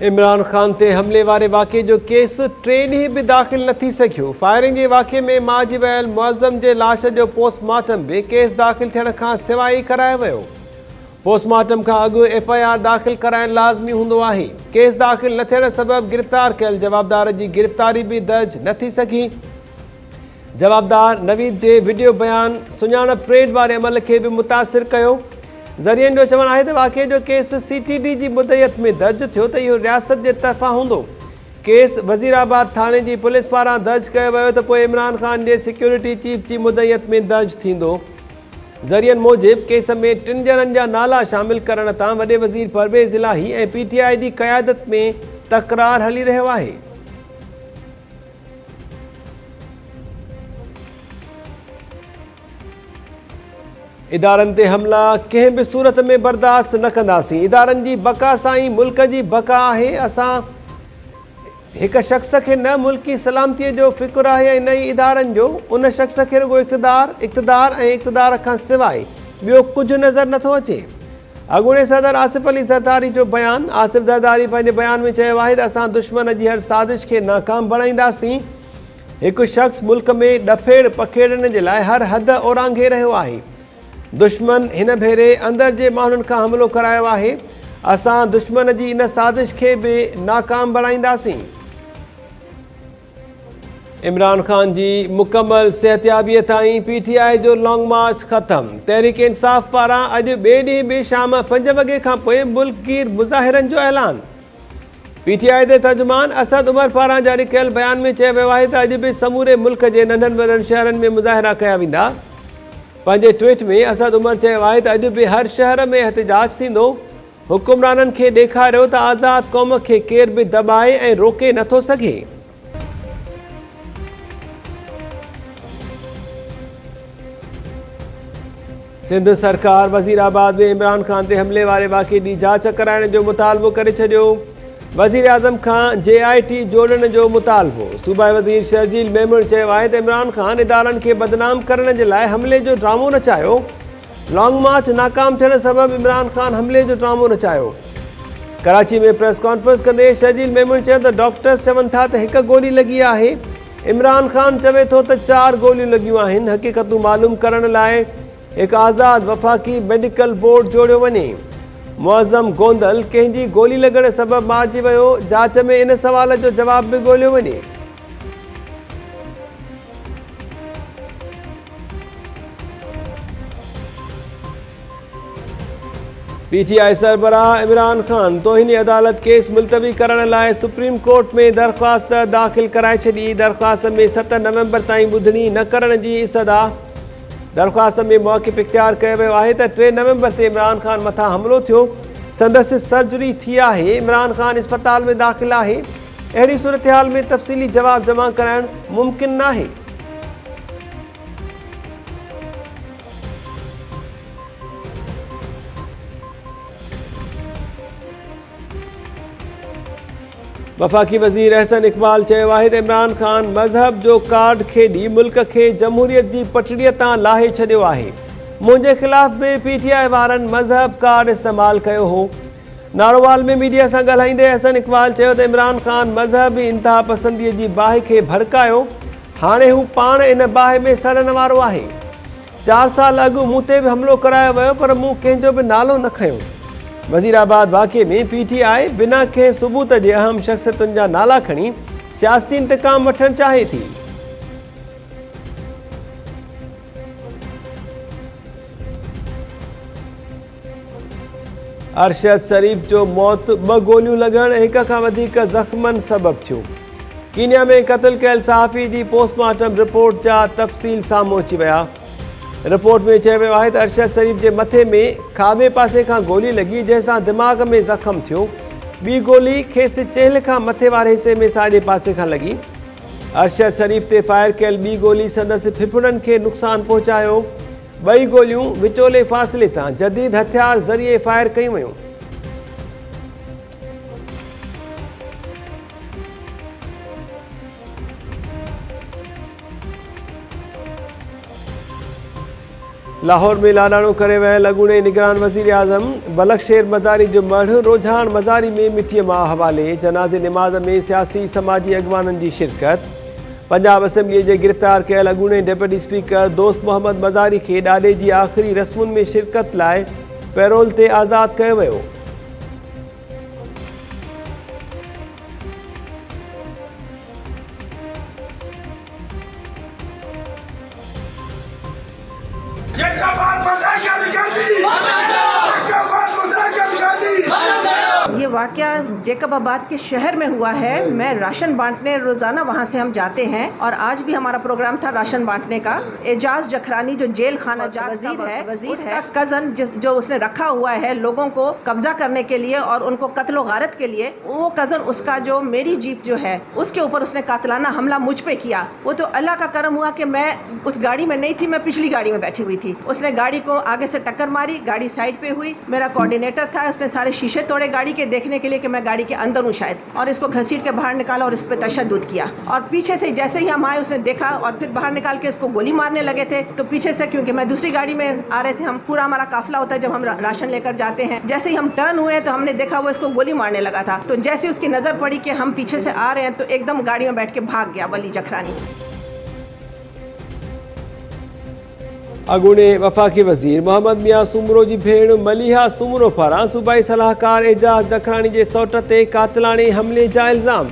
इमरान खान ते हमले वारे वाक़े जो केस 3 ॾींहं बि दाख़िल न थी सघियो। फायरिंग जे वाक़े में मारिजी वियल मुअज़्ज़म जे लाश जो पोस्टमार्टम बि केस दाख़िल थियण खां सवाइ करायो वियो। पोस्टमार्टम खां अॻु FIR दाख़िल कराइण लाज़मी हूंदो आहे। केस दाख़िल न थियण सबबि गिरफ़्तार कयल जवाबदार जी गिरफ़्तारी बि दर्ज न थी सघी। जवाबदार नवीद जे वीडियो बयान सुञाणप ट्रेड वारे अमल खे बि मुतासिर कयो। ज़रियनि जो चवणु आहे त वाक़े जो केस CTD जी मुदयत में दर्ज थियो त इहो रियासत जे तरफ़ां हूंदो। केस वज़ीराबाद थाणे जी पुलिस पारां दर्ज कयो वियो त पोइ इमरान खान जे सिक्योरिटी चीफ जी मुदयत में दर्ज थींदो। ज़रियनि मूजिबि केस में 3 ॼणनि जा नाला शामिल करण तां वॾे वज़ीर परवेज़ इलाही ऐं PTI जी क़यादत में तकरार हली रहियो आहे। इदारनि ते हमला कंहिं बि सूरत में बर्दाश्त न कंदासीं। इदारनि जी बका सां ई मुल्क जी बका आहे। असां हिक शख़्स खे न मुल्की सलामतीअ जो फ़िक्रु आहे ऐं न ई इदारनि जो। उन शख़्स खे रुॻो इक़्तिदार ऐं इक़्तिदार खां सवाइ ॿियो कुझु नज़र नथो अचे। अॻूणे सदर आसिफ अली ज़रदारी जो बयान। आसिफ ज़रदारी पंहिंजे बयान में चयो आहे त असां दुश्मन जी हर साज़िश खे नाकाम बणाईंदासीं। हिकु शख़्स मुल्क में ॾफेड़ पखेड़ण जे लाइ हर हद ओरांघे रहियो आहे। दुश्मन हिन भेरे अंदर जे माण्हुनि खां हमिलो करायो आहे। असां दुश्मन जी इन साज़िश खे बि नाकाम बणाईंदासीं। इमरान खान जी मुकमल सिहतयाबीअ ताईं PTI जो लॉन्ग मार्च ख़तमु। तहरीक इंसाफ़ पारां अॼु ॿिए ॾींहुं बि शाम 5 वॻे खां पोइ मुल्कगीर मुज़ाहिरनि जो ऐलान। PTI जे तर्जुमान असद उमर पारां जारी कयल बयान में चयो वियो आहे त अॼु बि समूरे मुल्क जे नंढनि वॾनि शहरनि में मुज़ाहिरा कया वेंदा। पंहिंजे ट्वीट में असद उमर चयो आहे त अॼु बि हर शहर में एहतिजाज थींदो। हुकुमराननि खे ॾेखारियो त आज़ाद क़ौम खे केर बि दॿाए ऐं रोके नथो सघे। सिंध सरकार वज़ीराबाद में इमरान खान ते हमले वारे वाक़े जी जांच कराइण जो मुतालबो करे छॾियो। वज़ीर आज़म खां JIT जोड़ण जो मुतालबो। सूबाई वज़ीर शर्जील मेमून चयो आहे त इमरान खान इदारनि खे बदनाम करण जे लाइ हमले जो ड्रामो रचायो। लॉन्ग मार्च नाकाम थियण सबबि इमरान खान हमले जो ड्रामो रचायो। कराची में प्रेस कॉन्फ्रेंस कंदे शर्जील मेमून चयो त डॉक्टर्स चवनि था त 1 गोली लॻी आहे। इमरान खान चवे थो त 4 गोलियूं लॻियूं आहिनि। हक़ीक़तूं मालूम करण लाइ हिकु आज़ाद वफ़ाक़ी मेडिकल बोर्ड जोड़ियो वञे। मुअज़्ज़म गोंदल कंहिंजी गोली लॻण सबबि मारिजी वियो। जांच में इन सवाल जो जवाब बि ॻोल्हियो वञे। PTI सरबराह इमरान खान तौहीनी अदालत केस मुलतवी करण लाइ सुप्रीम कोर्ट में दरख़्वास्त दाख़िल कराए छॾी। दरख़्वास्त में 7 नवंबर ताईं ॿुधणी न करण जी सदा। दरख़्वास्त में मौक़िफ़ इख़्तियार कयो वियो आहे त 3 नवंबर ते इमरान खान मथां हमलो थियो। संदसि सर्जरी थी आहे। इमरान खान इस्पताल में दाख़िल आहे। अहिड़ी सूरतहाल में तफ़सीली जवाब जमा कराइणु मुमकिन न आहे। वफ़ाक़ी वज़ीर अहसन इक़बाल चयो आहे त इमरान खान मज़हब जो कार्ड खेॾी मुल्क खे जमहूरियत जी पटड़ीअ तां लाहे छॾियो आहे। मुंहिंजे ख़िलाफ़ बि PTI वारनि मज़हब कार्ड इस्तेमालु कयो हो। नारोवाल में मीडिया सां ॻाल्हाईंदे अहसन इक़बाल चयो त इमरान खान मज़हबी इंतिहा पसंदीअ जी बाहि खे भड़कायो। हाणे हू पाण इन बाहि में सड़ण वारो आहे। 4 साल अॻु मूं ते बि हमलो करायो वियो पर मूं कंहिंजो बि नालो न खंयो। वज़ीराबाद वाक़े में PTI बिना कंहिं सबूत जे अहम शख़्सियतुनि जा नाला खणी सियासी इंतकाम वठणु चाहे थी। अरशद शरीफ जो मौत 2 गोलियूं लॻण ऐं 1 खां वधीक ज़ख़्मनि सबबु थियो। कीनिया में क़त्ल कयल सहाफ़ी जी पोस्टमार्टम रिपोर्ट जा तफ़सील साम्हूं अची विया। रिपोर्ट में चयो वियो आहे त अरशद शरीफ जे मथे में खाॿे पासे खां गोली लॻी जंहिंसां दिमाग़ में ज़ख़्म थियो। ॿी गोली खेसि चेल्ह खां मथे वारे हिसे में साॼे पासे खां लॻी। अरशद शरीफ ते फायर कयल ॿी गोली संदसि फिफड़नि खे नुक़सानु पहुचायो। 2 गोलियूं विचोले फ़ासिले तां जदीद हथियार ज़रिए फायर कयूं वयूं। लाहौर में लाडाणो करे वियल अॻूणे निगरान वज़ीर आज़म बलकशेर मज़ारी जो मढ़ रोजान मज़ारी में मिटीअ मां हवाले। जनाज़े निमाज़ में सियासी समाजी अॻवाननि जी शिरकत। पंजाब असेंबलीअ जे गिरफ़्तार कयल अॻूणे डेप्यूटी स्पीकर दोस्त मोहम्मद मज़ारी खे ॾाॾे जी आख़िरी रस्मुनि में शिरकत लाइ पैरोल ते आज़ादु कयो वियो। ये वाकया जैकबाबाद के शहर में हुआ है। मैं राशन बांटने रोजाना वहाँ से हम जाते हैं और आज भी हमारा प्रोग्राम था राशन बांटने का। एजाज जखरानी जो जेल खाना वजीर है, उसका कजन जो उसने रखा हुआ है लोगों को कब्जा करने के लिए और उनको कत्लो गारत के लिए, वो कजन उसका जो मेरी जीप जो है उसके ऊपर उसने कातलाना हमला मुझ पे किया। वो तो अल्लाह का करम हुआ कि मैं उस गाड़ी में नहीं थी, मैं पिछली गाड़ी में बैठी हुई थी। उसने गाड़ी को आगे से टक्कर मारी, गाड़ी साइड पे हुई। मेरा कोऑर्डिनेटर था, उसने सारे शीशे तोड़े गाड़ी के देखने के लिए कि मैं गाड़ी के अंदर हूँ शायद, और इसको घसीट के बाहर निकाला और इस पर तशद्दुद किया। और पीछे से जैसे ही हम आए उसने देखा और फिर बाहर निकाल के इसको गोली मारने लगे थे। तो पीछे से, क्योंकि मैं दूसरी गाड़ी में आ रहे थे, हम पूरा हमारा काफिला होता है जब हम राशन लेकर जाते हैं, जैसे ही हम टर्न हुए तो हमने देखा वो इसको गोली मारने लगा था। तो जैसे उसकी नजर पड़ी कि हम पीछे से आ रहे हैं तो एकदम गाड़ी में बैठ के भाग गया वली जखरानी। अॻूणे वफ़ाक़ी वज़ीर मोहम्मद मियां सूमरो जी भेण मलिहा सूमरो पारां सूबाई सलाहकार एजाज जखरानी जे सौट ते कातिलाणे हमले जा इल्ज़ाम।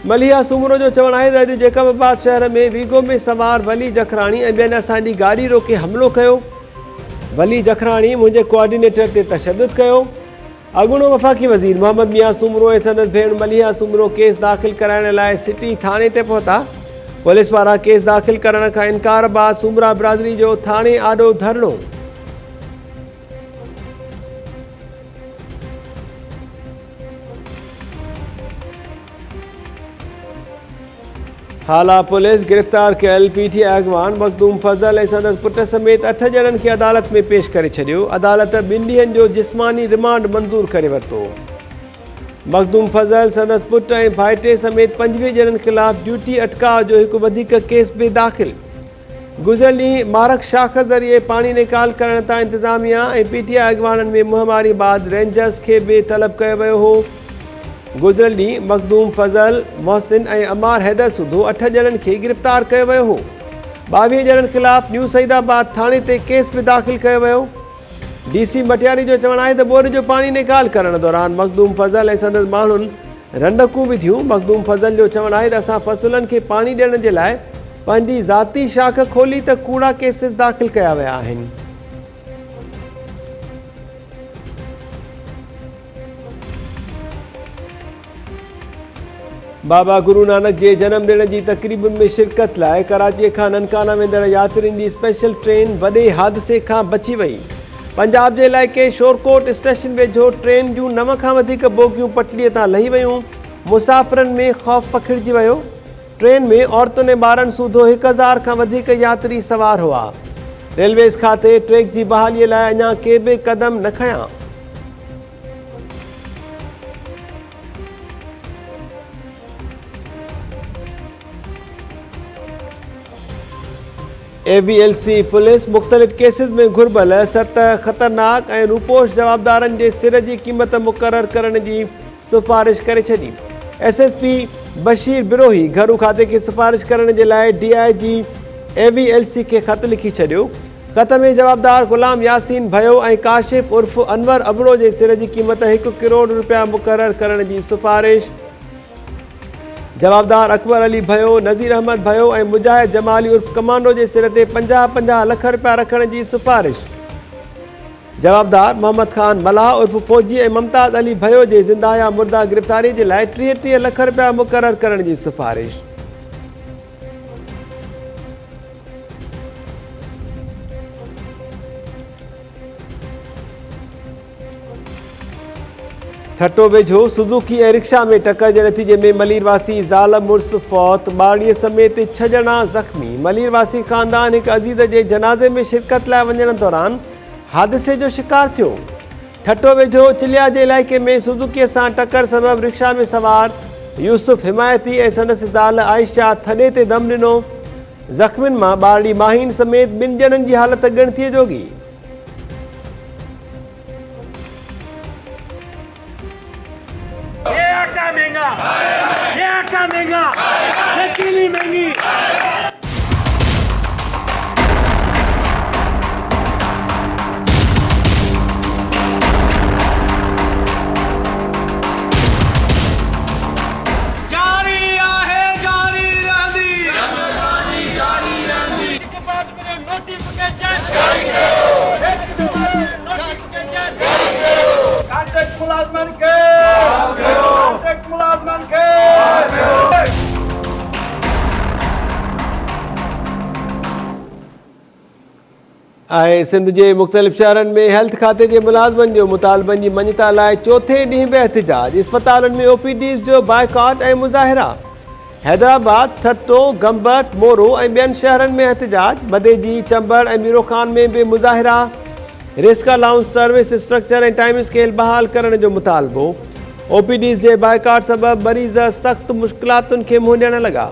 मलिहा सूमरो जो चवणु आहे त अॼु जैकबाबाद शहर में वीगो में सवार वली जखरानी ऐं ॿियनि असांजी गाॾी रोके हमिलो कयो। वली जखरानी मुंहिंजे कोऑर्डिनेटर ते तशद्दुद कयो। अॻूणो वफ़ाक़ी वज़ीर मोहम्मद मियां सूमरो ऐं संदसि भेण मलिहा सूमरो केस दाख़िल कराइण लाइ सिटी थाणे ते पहुता। पुलिस पारां केस दाख़िल करण खां इनकार बाद सूमरा बिरादरी जो थाणे आॾो धरणो। हाला पुलिस गिरफ़्तार कयल पीटीआई अॻवान मखदूम फज़ल ऐं संदसि पुट समेत 8 ॼणनि खे अदालत में पेश करे छॾियो। अदालत 2 ॾींहंनि जो जिस्मानी रिमांड मंज़ूर करे वरितो। मखदूम फज़ल संदसि पुट ऐं भाइटे समेत 25 ॼणनि ख़िलाफ़ ड्यूटी अटकाव जो हिकु वधीक केस बि दाख़िल। गुज़िरियल ॾींहुं मारक शाख ज़रिए पाणी निकाल करण तां इंतिज़ामिया ऐं पीटीआई अॻवाननि में मुंहमारी बाद रेंजर्स खे बि तलब कयो वियो हो। गुज़िरियल ॾींहुं मखदूम फज़ल, मोहसिन ऐं अमार हैदर सूधो 8 ॼणनि खे गिरफ़्तार कयो वियो हो। 22 ॼणनि ख़िलाफ़ न्यू सईदाबाद थाणे ते केस बि दाख़िल कयो वियो। डीसी मटियारी जो चवणु आहे त ॿोर जो पाणी निकाल करण दौरान मखदूम फज़ल ऐं संदसि माण्हुनि रंडकूं बि थियूं। मखदूम फज़ल जो चवणु आहे त असां फ़सुलनि खे पाणी ॾियण जे लाइ पंहिंजी ज़ाती शाख खोली त कूड़ा केसिस दाख़िल कया विया आहिनि। बाबा गुरु नानक जे जनम ॾिण जी तक़रीबुनि में शिरकत लाइ कराचीअ खां ननकाना वेंदड़ यात्रियुनि जी स्पेशल ट्रेन वॾे हादिसे खां बची वई। पंजाब जे इलाइक़े शोरकोट स्टेशन वेझो ट्रेन जूं 9 खां वधीक बोगियूं पटड़ीअ तां लही वयूं। मुसाफ़िरनि में ख़ौफ़ पखिड़िजी वियो। ट्रेन में औरतुनि ऐं ॿारनि सूधो 1000 खां वधीक यात्री सवार हुआ। रेलवेज़ खाते ट्रैक जी बहालीअ लाइ अञा के बि क़दम न खयां। AVLC पुलिस मुख़्तलिफ़ केसिस में घुर्बल 7 ख़तरनाक ऐं रूपोश जवाबदारनि जे सिर जी क़ीमत मुक़ररु करण जी सिफ़ारिश करे छॾी। SSP बशीर बिरोही घरू खाते खे सिफ़ारिश करण जे लाइ DIG AVLC खे ख़त लिखी छॾियो। ख़त में जवाबदार ग़ुलाम यासीन भयो ऐं काशिफ उर्फ़ अनवर अबड़ो जे सिर जी क़ीमत 1 करोड़ रुपया मुक़ररु करण जी सिफ़ारिश। जवाबदार अकबर अली भयो, नज़ीर अहमद भयो ऐं मुजाहिद जमाली उर्फ़ कमांडो जे सिर ते 50-50 लख रुपया रखण जी सिफ़ारिश। जवाबदार मोहम्मद ख़ान मलाह उर्फ़ फ़ौजी ऐं मुमताज़ अली भयो जे ज़िंदा या मुर्दा गिरफ़्तारी जे लाइ 33 लख रुपया मुक़ररु करण जी सिफ़ारिश। ठटो वेझो सुज़ुकी ऐं रिक्शा में टक्कर जे नतीजे में मलीरवासी ज़ाल मुड़ुस फौत, 12 समेत 6 ॼणा ज़ख़्मी। मलीरवासी ख़ानदान हिकु अज़ीज़ जे जनाज़े में शिरकत लाइ वञण दौरान हादिसे जो शिकार थियो। ठटो वेझो चिलिया जे इलाइक़े में सुज़ुकीअ सां टक्कर सबबि रिक्शा में सवार यूसुफ हिमायती ऐं संदसि ज़ाल आयशा थॾे ते दम ॾिनो। ज़ख़्मियुनि मां ॿारड़ी माहीन समेत 2 ॼणनि जी हालत ॻणितीअ जोगी। ये आटा महंगा, ये चीनी महंगी। सिंध के मुख़्तलिफ़ शहरनि में हेल्थ खाते के मुलाज़मनि जो मुतालबनि की मञता लाइ चौथे ॾींहुं बि एहतिजाज। अस्पतालनि में OPDs जो बाइकॉट ऐं मुज़ाहिरा। हैदराबाद, थतो, गंबट, मोरो ऐं ॿियनि शहरनि में एहतिजाज। बदेजी, चंबड़ ऐं मीरोखान में भी मुज़ाहिरा। रिस्क अलाउंस सर्विस स्ट्रक्चर ऐं टाइम स्केल बहाल करण जो मुतालबो। OPDs जे बाइकॉट सबब मरीज़ सख़्त मुश्किलातुनि खे मुंहुं ॾियण लॻा।